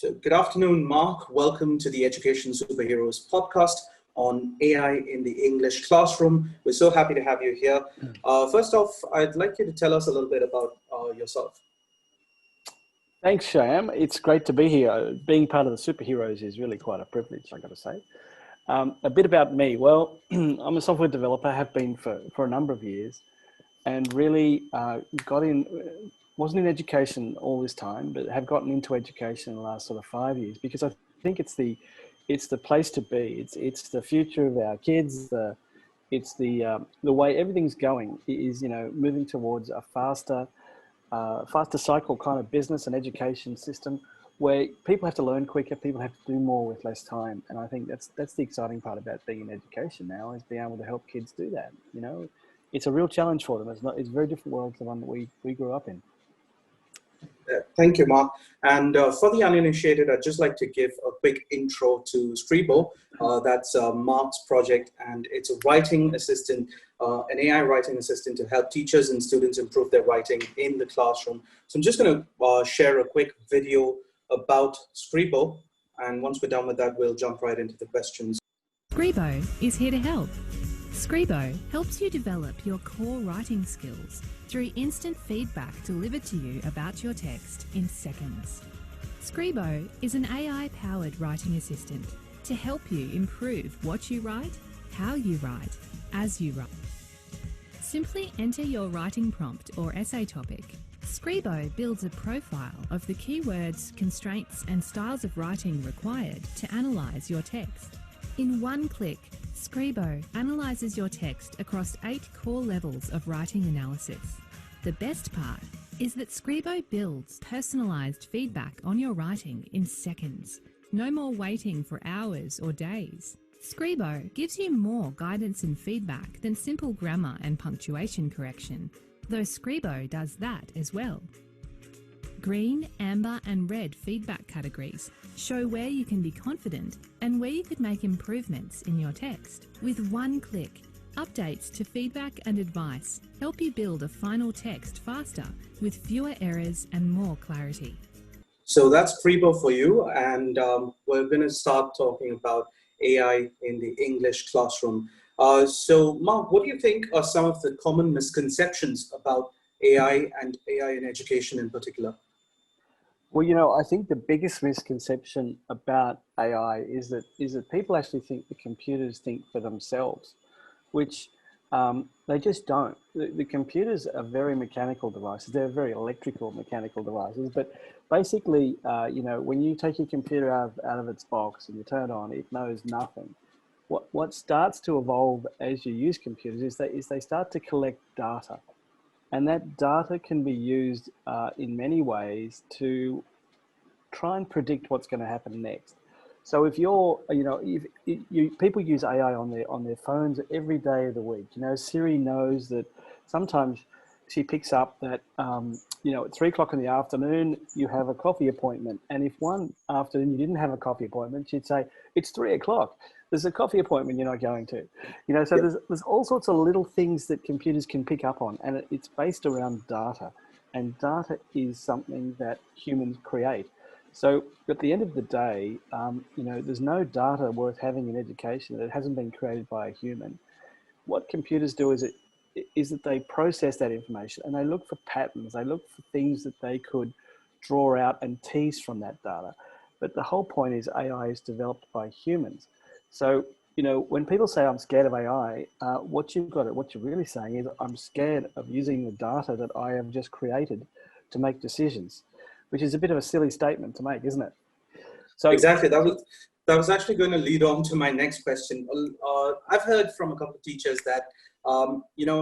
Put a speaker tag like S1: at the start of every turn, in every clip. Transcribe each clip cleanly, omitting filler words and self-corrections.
S1: So, good afternoon, Mark. Welcome to the Education Superheroes podcast on AI in the English classroom. We're so happy to have you here. First off, I'd like you to tell us a little bit about yourself.
S2: Thanks, Shyam. It's great to be here. Being part of the superheroes is really quite a privilege, I got to say. A bit about me. Well, I'm a software developer, have been for a number of years, and really wasn't in education all this time, but have gotten into education in the last sort of 5 years because I think it's the place to be. It's the future of our kids. It's the way everything's going is moving towards a faster cycle kind of business and education system where people have to learn quicker, people have to do more with less time. And I think that's the exciting part about being in education now, is being able to help kids do that. It's a real challenge for them. It's a very different world to the one that we grew up in.
S1: Thank you, Mark. And for the uninitiated, I'd just like to give a quick intro to Scribo. That's Mark's project, and it's a writing assistant, an AI writing assistant to help teachers and students improve their writing in the classroom. So I'm just going to share a quick video about Scribo, and once we're done with that, we'll jump right into the questions.
S3: Scribo is here to help. Scribo helps you develop your core writing skills through instant feedback delivered to you about your text in seconds. Scribo is an AI-powered writing assistant to help you improve what you write, how you write, as you write. Simply enter your writing prompt or essay topic. Scribo builds a profile of the keywords, constraints, and styles of writing required to analyse your text. In one click, Scribo analyses your text across 8 core levels of writing analysis. The best part is that Scribo builds personalised feedback on your writing in seconds. No more waiting for hours or days. Scribo gives you more guidance and feedback than simple grammar and punctuation correction, though Scribo does that as well. Green, amber and red feedback categories show where you can be confident and where you could make improvements in your text. With one click, updates to feedback and advice help you build a final text faster with fewer errors and more clarity.
S1: So that's Scribo for you, and we're going to start talking about AI in the English classroom. So Mark, what do you think are some of the common misconceptions about AI and AI in education in particular?
S2: Well, I think the biggest misconception about AI is that people actually think the computers think for themselves, which they just don't. The computers are very mechanical devices. They're very electrical mechanical devices, but basically, when you take your computer out of its box and you turn it on, it knows nothing. What starts to evolve as you use computers is they start to collect data. And that data can be used in many ways to try and predict what's going to happen next. So if people use AI on their phones every day of the week. Siri knows that sometimes she picks up that at 3 o'clock in the afternoon you have a coffee appointment, and if one afternoon you didn't have a coffee appointment, she'd say it's 3 o'clock. There's a coffee appointment you're not going to. So there's all sorts of little things that computers can pick up on, and it's based around data, and data is something that humans create. So at the end of the day, there's no data worth having in education that hasn't been created by a human. What computers do is that they process that information and they look for patterns. They look for things that they could draw out and tease from that data. But the whole point is AI is developed by humans. So, when people say I'm scared of AI, what you're really saying is I'm scared of using the data that I have just created to make decisions, which is a bit of a silly statement to make, isn't it? So
S1: exactly, that was actually going to lead on to my next question. I've heard from a couple of teachers that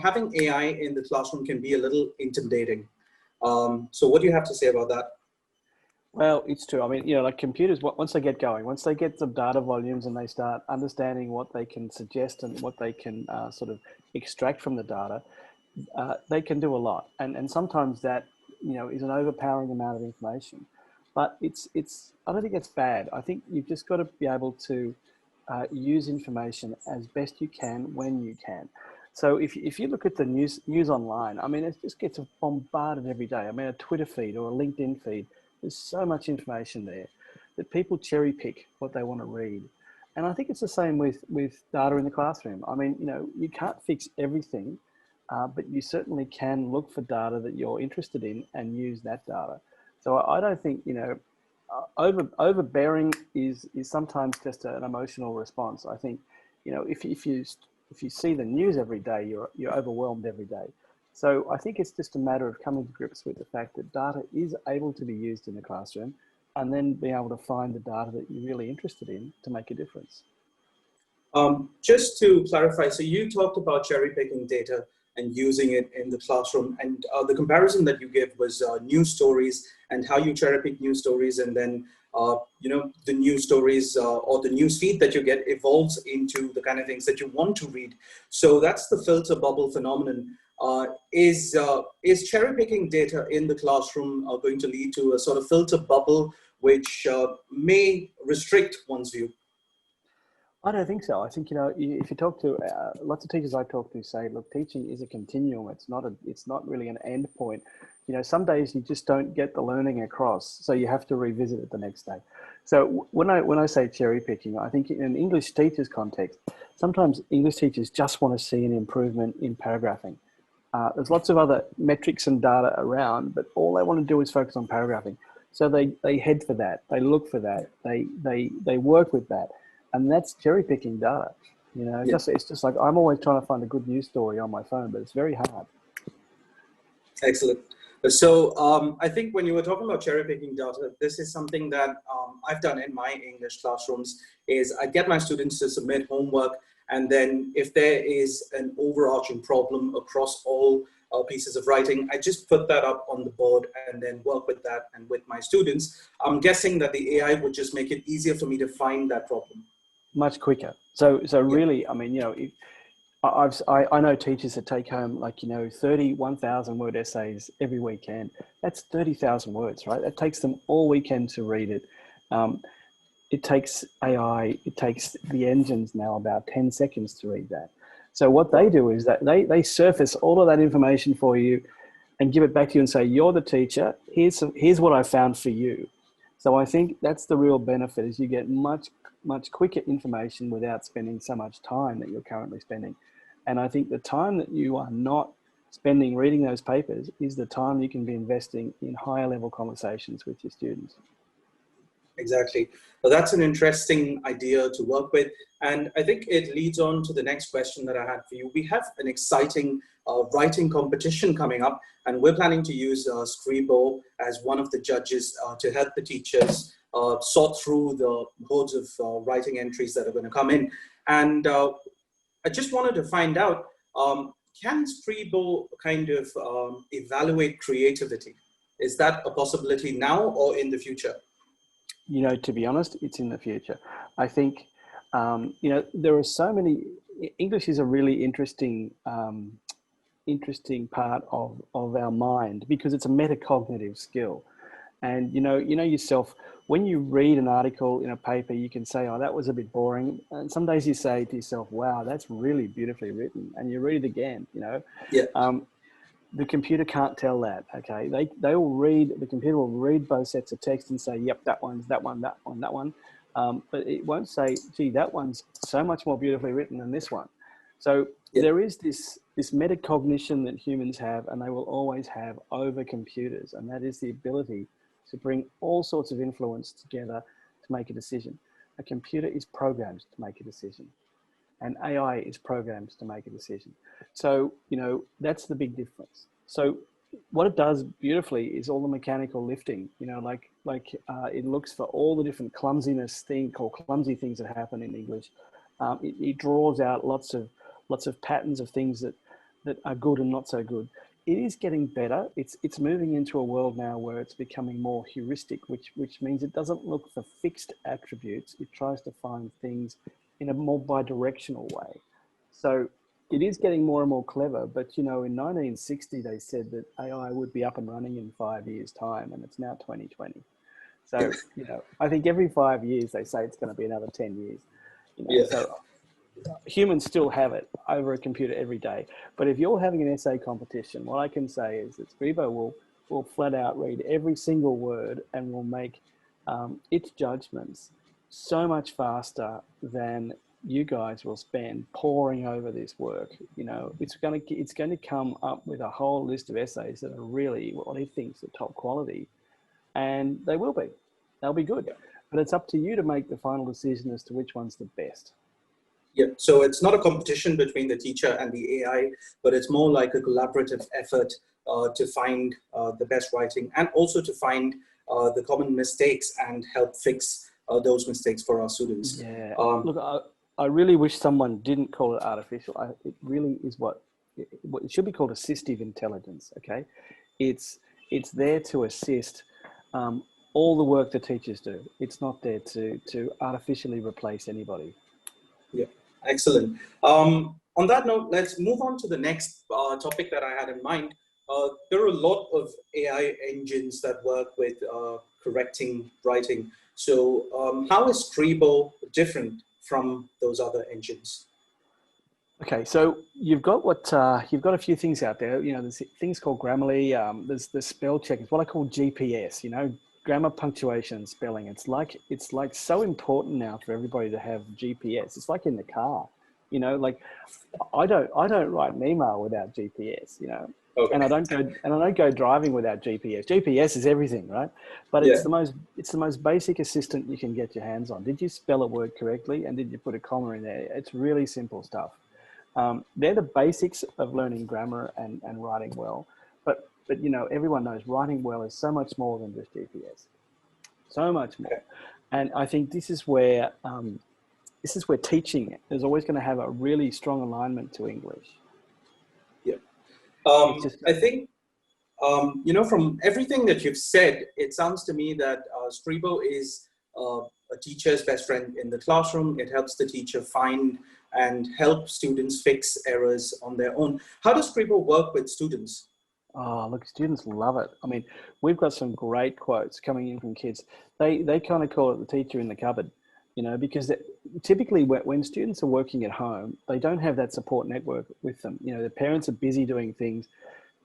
S1: having AI in the classroom can be a little intimidating. So what do you have to say about that?
S2: Well, it's true. I mean, like computers, once they get going, once they get some data volumes and they start understanding what they can suggest and what they can sort of extract from the data, they can do a lot. And sometimes that, is an overpowering amount of information. But I don't think it's bad. I think you've just got to be able to use information as best you can when you can. So if you look at the news online, I mean, it just gets bombarded every day. I mean, a Twitter feed or a LinkedIn feed, there's so much information there. that people cherry pick what they want to read. And I think it's the same with data in the classroom. I mean, you can't fix everything, but you certainly can look for data that you're interested in and use that data. So I don't think, overbearing is sometimes just an emotional response. I think, if you see the news every day, you're overwhelmed every day. So I think it's just a matter of coming to grips with the fact that data is able to be used in the classroom, and then being able to find the data that you're really interested in to make a difference.
S1: Just to clarify, so you talked about cherry picking data and using it in the classroom, and the comparison that you gave was news stories and how you cherry pick news stories, and then the news stories or the news feed that you get evolves into the kind of things that you want to read. So that's the filter bubble phenomenon. Is cherry picking data in the classroom going to lead to a sort of filter bubble which may restrict one's view?
S2: I don't think so. I think, if you talk to lots of teachers I talk to say, look, teaching is a continuum. It's not really an end point. Some days you just don't get the learning across, so you have to revisit it the next day. So when I say cherry picking, I think in an English teacher's context, sometimes English teachers just want to see an improvement in paragraphing. There's lots of other metrics and data around, but all they want to do is focus on paragraphing. So they head for that, they look for that, they work with that. And that's cherry picking data. It's just like I'm always trying to find a good news story on my phone, but it's very hard.
S1: Excellent. So I think when you were talking about cherry picking data, this is something that I've done in my English classrooms. Is I get my students to submit homework, and then if there is an overarching problem across all pieces of writing, I just put that up on the board and then work with that and with my students. I'm guessing that the AI would just make it easier for me to find that problem.
S2: Much quicker. So really, I mean, I know teachers that take home 31,000 word essays every weekend. That's 30,000 words, right? That takes them all weekend to read it. It takes AI, it takes the engines now about 10 seconds to read that. So what they do is that they surface all of that information for you and give it back to you and say, you're the teacher, here's what I found for you. So I think that's the real benefit, is you get much quicker information without spending so much time that you're currently spending. And I think the time that you are not spending reading those papers is the time you can be investing in higher level conversations with your students.
S1: Exactly. Well, that's an interesting idea to work with. And I think it leads on to the next question that I had for you. We have an exciting writing competition coming up, and we're planning to use Scribo as one of the judges to help the teachers sort through the hordes of writing entries that are going to come in. And I just wanted to find out, can Scribo kind of evaluate creativity? Is that a possibility now or in the future?
S2: To be honest, it's in the future. I think, there are so many. English is a really interesting part of our mind, because it's a metacognitive skill. And yourself, when you read an article in a paper, you can say, oh, that was a bit boring. And some days you say to yourself, wow, that's really beautifully written. And you read it again,
S1: Yeah.
S2: The computer can't tell that, okay? The computer will read both sets of text and say, yep, that one. But it won't say, gee, that one's so much more beautifully written than this one. So there is this metacognition that humans have, and they will always have, over computers. And that is the ability to bring all sorts of influence together to make a decision. A computer is programmed to make a decision, and AI is programmed to make a decision. So, that's the big difference. So what it does beautifully is all the mechanical lifting, it looks for all the different clumsy things that happen in English. It draws out lots of patterns of things that are good and not so good. It is getting better. It's moving into a world now where it's becoming more heuristic, which means it doesn't look for fixed attributes. It tries to find things in a more bi-directional way. So it is getting more and more clever, but in 1960 they said that AI would be up and running in 5 years' time, and it's now 2020. So I think every 5 years they say it's going to be another 10 years. So humans still have it over a computer every day. But if you're having an essay competition, what I can say is that Scribo will flat out read every single word and will make its judgments so much faster than you guys will spend poring over this work. You know, it's going to come up with a whole list of essays that are really what it thinks are top quality, and they'll be good. But it's up to you to make the final decision as to which one's the best.
S1: Yeah, so it's not a competition between the teacher and the AI, but it's more like a collaborative effort to find the best writing, and also to find the common mistakes and help fix those mistakes for our students.
S2: Yeah, look, I really wish someone didn't call it artificial. It really is what it should be called: assistive intelligence. Okay, it's there to assist all the work the teachers do. It's not there to artificially replace anybody.
S1: Yeah, excellent. On that note, let's move on to the next topic that I had in mind. There are a lot of AI engines that work with correcting writing. So how is Scribo different from those other engines?
S2: Okay, so you've got a few things out there. You know, there's things called Grammarly. There's the spell check. It's what I call GPS. You know, grammar, punctuation, and spelling. It's like so important now for everybody to have GPS. It's like in the car. You know, like I don't write an email without GPS. You know, okay. and I don't go driving without GPS. GPS is everything, right? But it's the most basic assistant you can get your hands on. Did you spell a word correctly, and did you put a comma in there? It's really simple stuff. They're the basics of learning grammar and writing well. But you know, everyone knows writing well is so much more than just GPS. So much more. And I think this is where teaching is always going to have a really strong alignment to English.
S1: Yeah. I think, you know, from everything that you've said, it sounds to me that Scribo is a teacher's best friend in the classroom. It helps the teacher find and help students fix errors on their own. How does Scribo work with students?
S2: Oh, look, students love it. I mean, we've got some great quotes coming in from kids. They kind of call it the teacher in the cupboard, you know, because typically when students are working at home, they don't have that support network with them. You know, their parents are busy doing things.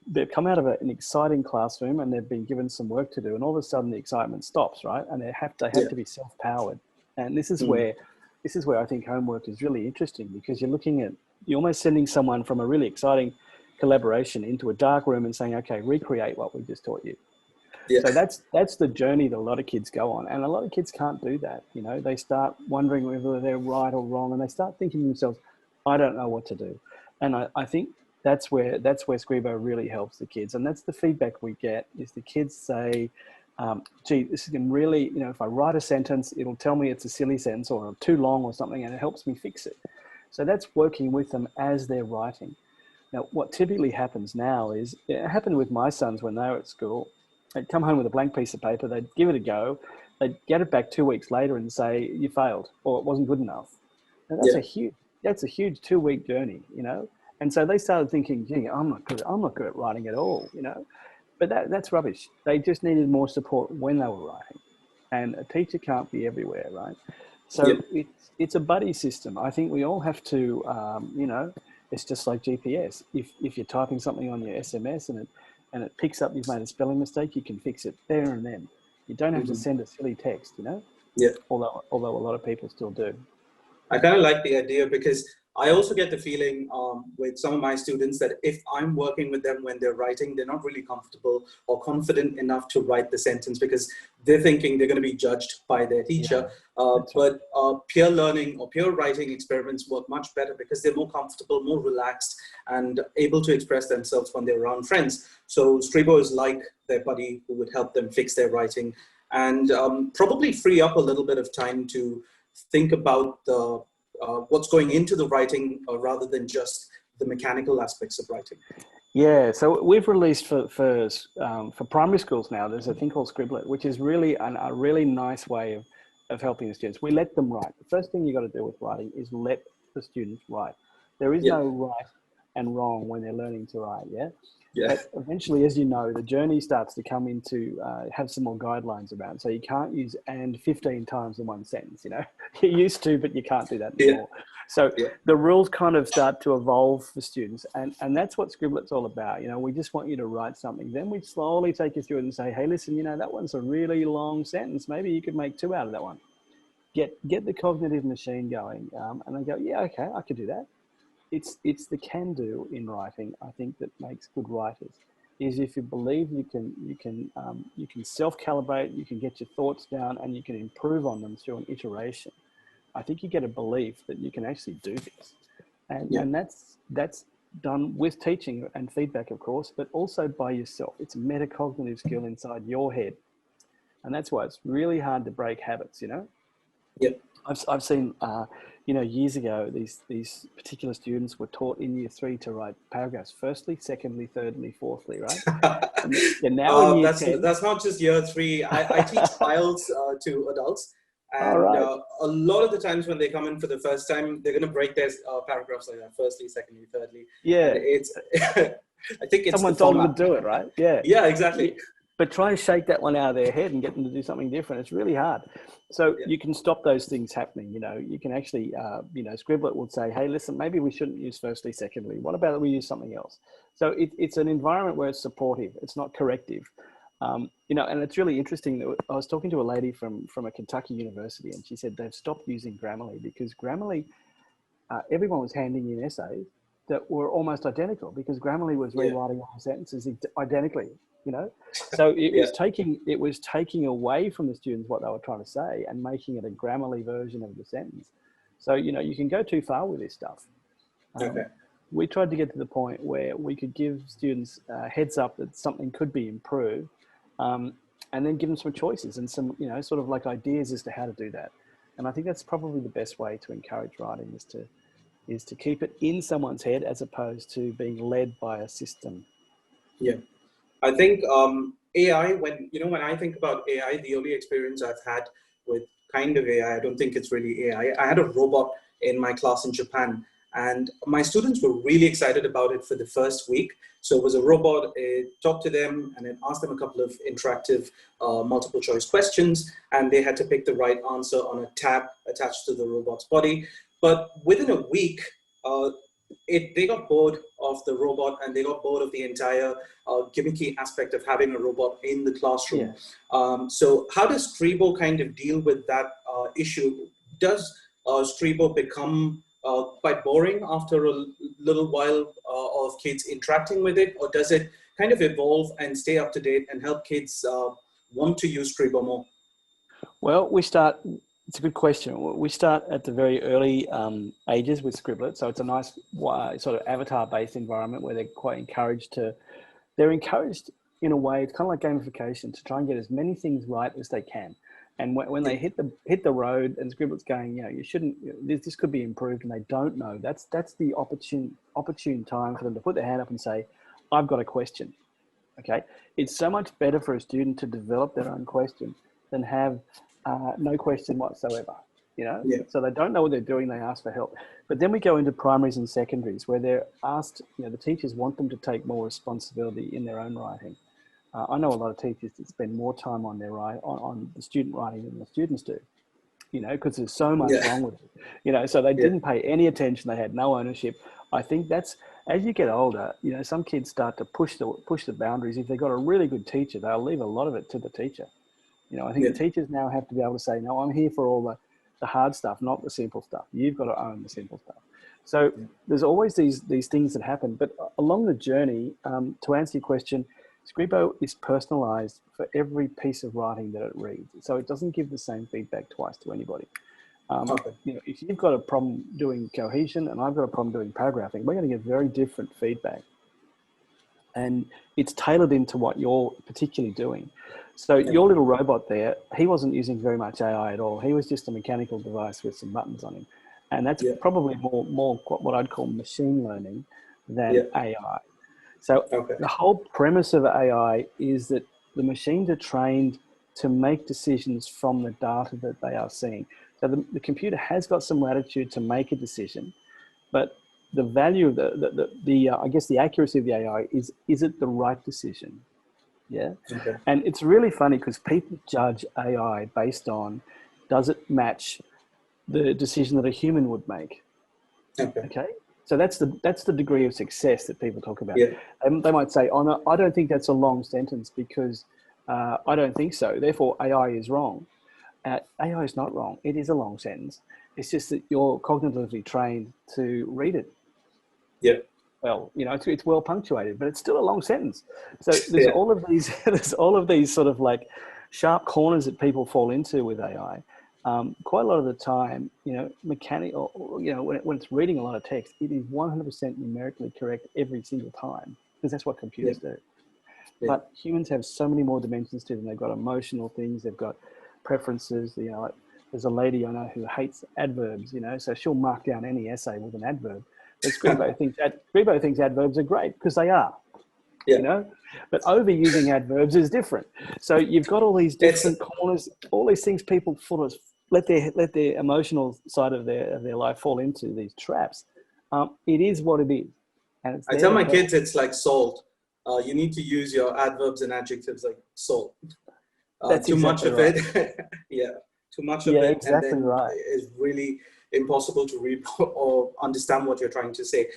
S2: They've come out of an exciting classroom and they've been given some work to do, and all of a sudden the excitement stops, right? And they have to be self-powered. And this is where I think homework is really interesting, because you're almost sending someone from a really exciting collaboration into a dark room and saying, okay, recreate what we just taught you. Yeah. So that's the journey that a lot of kids go on, and a lot of kids can't do that. You know, they start wondering whether they're right or wrong, and they start thinking to themselves, I don't know what to do. And I think that's where Scribo really helps the kids, and that's the feedback we get. Is the kids say, gee, this is really, you know, if I write a sentence, it'll tell me it's a silly sentence or too long or something, and it helps me fix it. So that's working with them as they're writing. Now, what typically happens now is, it happened with my sons when they were at school. They'd come home with a blank piece of paper, they'd give it a go, they'd get it back 2 weeks later and say, you failed, or it wasn't good enough. Now, that's a huge 2-week journey, you know? And so they started thinking, gee, I'm not good at writing at all, you know? But that's rubbish. They just needed more support when they were writing. And a teacher can't be everywhere, right? So it's a buddy system. I think we all have to, you know, it's just like GPS. If you're typing something on your SMS and it picks up you've made a spelling mistake, you can fix it there and then. You don't have to send a silly text, you know?
S1: Yeah.
S2: Although a lot of people still do.
S1: I kind of like the idea, because I also get the feeling with some of my students that if I'm working with them when they're writing, they're not really comfortable or confident enough to write the sentence, because they're thinking they're going to be judged by their teacher. But peer learning or peer writing experiments work much better, because they're more comfortable, more relaxed, and able to express themselves when they're around friends. So Scribo is like their buddy who would help them fix their writing, and probably free up a little bit of time to think about what's going into the writing rather than just the mechanical aspects of writing.
S2: Yeah, so we've released for primary schools now, there's a thing called Scriblet, which is really a really nice way of helping the students. We let them write. The first thing you got to do with writing is let the students write. There is no right and wrong when they're learning to write, yeah? But eventually, as you know, the journey starts to come into have some more guidelines around. So you can't use "and" 15 times in one sentence, you know? You used to, but you can't do that anymore. So
S1: Yeah.
S2: the rules kind of start to evolve for students, and that's what Scribblet's all about. You know, we just want you to write something. Then we slowly take you through it and say, hey, listen, you know, that one's a really long sentence. Maybe you could make 2 out of that one. Get the cognitive machine going, and they go, yeah, okay, I could do that. It's the can do in writing, I think, that makes good writers. Is if you believe you can self-calibrate, you can get your thoughts down, and you can improve on them through an iteration. I think you get a belief that you can actually do this, and that's done with teaching and feedback, of course, but also by yourself. It's a metacognitive skill inside your head, and that's why it's really hard to break habits. You know.
S1: Yeah.
S2: I've seen, you know, years ago, these particular students were taught in year 3 to write paragraphs, firstly, secondly, thirdly, fourthly, right? And now in year 10.
S1: That's not just year 3. I teach IELTS to adults. And a lot of the times when they come in for the first time, they're going to break their paragraphs like that, firstly, secondly, thirdly.
S2: Yeah.
S1: And it's, I think it's
S2: someone told them to do it, right? Yeah.
S1: Yeah, exactly.
S2: But try and shake that one out of their head and get them to do something different. It's really hard. So you can stop those things happening. You know, you can actually, you know, Scribblet will say, hey, listen, maybe we shouldn't use firstly, secondly. What about we use something else? So it's an environment where it's supportive. It's not corrective. You know, and it's really interesting that I was talking to a lady from a Kentucky university, and she said they've stopped using Grammarly because Grammarly, everyone was handing in essays that were almost identical because Grammarly was rewriting all the sentences identically. You know, so it was taking away from the students what they were trying to say and making it a Grammarly version of the sentence. So, you know, you can go too far with this stuff. We tried to get to the point where we could give students a heads up that something could be improved, and then give them some choices and some, you know, sort of like ideas as to how to do that. And I think that's probably the best way to encourage writing is to keep it in someone's head as opposed to being led by a system.
S1: Yeah. I think AI, when I think about AI, the only experience I've had with kind of AI, I don't think it's really AI. I had a robot in my class in Japan, and my students were really excited about it for the first week. So it was a robot, it talked to them and then asked them a couple of interactive multiple choice questions, and they had to pick the right answer on a tab attached to the robot's body. But within a week, they got bored of the robot, and they got bored of the entire gimmicky aspect of having a robot in the classroom. So how does Screbo kind of deal with that issue? Does Screbo become quite boring after a little while of kids interacting with it, or does it kind of evolve and stay up to date and help kids want to use Screbo more?
S2: Well, it's a good question. We start at the very early ages with Scribblet. So it's a nice sort of avatar-based environment where they're quite encouraged they're encouraged in a way, it's kind of like gamification, to try and get as many things right as they can. And when they hit the road and Scribblet's going, you know, you shouldn't, this could be improved, and they don't know, that's the opportune time for them to put their hand up and say, I've got a question. Okay. It's so much better for a student to develop their own question than have no question whatsoever, you know? So they don't know what they're doing, they ask for help. But then we go into primaries and secondaries where they're asked, you know, the teachers want them to take more responsibility in their own writing. I know a lot of teachers that spend more time on the student writing than the students do, you know, because there's so much wrong with it, you know, so they didn't pay any attention, they had no ownership. I think that's, as you get older, you know, some kids start to push the boundaries. If they've got a really good teacher, they'll leave a lot of it to the teacher. You know, I think the teachers now have to be able to say, no, I'm here for all the hard stuff, not the simple stuff. You've got to own the simple stuff. So there's always these things that happen. But along the journey, to answer your question, Screbo is personalized for every piece of writing that it reads. So it doesn't give the same feedback twice to anybody. You know, if you've got a problem doing cohesion and I've got a problem doing paragraphing, we're going to get very different feedback. And it's tailored into what you're particularly doing. So your little robot there, he wasn't using very much AI at all. He was just a mechanical device with some buttons on him. And that's probably more what I'd call machine learning than AI. So the whole premise of AI is that the machines are trained to make decisions from the data that they are seeing. So the computer has got some latitude to make a decision, but the value of I guess the accuracy of the AI is it the right decision? Yeah. And it's really funny because people judge AI based on, does it match the decision that a human would make?
S1: Okay.
S2: Okay, so that's the degree of success that people talk about.
S1: Yeah.
S2: They might say, "Oh no, I don't think that's a long sentence because I don't think so. Therefore, AI is wrong." AI is not wrong. It is a long sentence. It's just that you're cognitively trained to read it.
S1: Yeah.
S2: Well, it's well punctuated, but it's still a long sentence. So there's
S1: Yeah.
S2: all of these there's all of these sort of like sharp corners that people fall into with AI. Quite a lot of the time, mechanical, when it's reading a lot of text, it is 100% numerically correct every single time because that's what computers do.
S1: Yeah.
S2: But humans have so many more dimensions to them. They've got emotional things. They've got preferences. Like there's a lady I know who hates adverbs. So she'll mark down any essay with an adverb. But Scribo thinks adverbs are great because they are.
S1: Yeah.
S2: But overusing adverbs is different. So you've got all these different corners, all these things people sort of let their emotional side of their life fall into these traps. It is what it is, and it's
S1: I tell my kids it's like salt. You need to use your adverbs and adjectives like salt.
S2: That's
S1: too
S2: exactly
S1: much of
S2: right.
S1: it, yeah, too much of
S2: Yeah,
S1: it,
S2: exactly
S1: and then
S2: right.
S1: it's really impossible to read or understand what you're trying to say.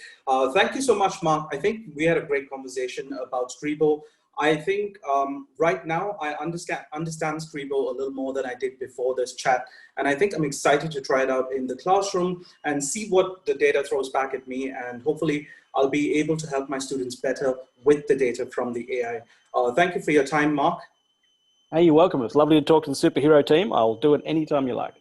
S1: Thank you so much, Mark. I think we had a great conversation about Screbo. I think right now I understand Screbo a little more than I did before this chat, and I think I'm excited to try it out in the classroom and see what the data throws back at me, and hopefully I'll be able to help my students better with the data from the AI. Thank you for your time, Mark.
S2: Hey, you're welcome. It's lovely to talk to the superhero team. I'll do it anytime you like.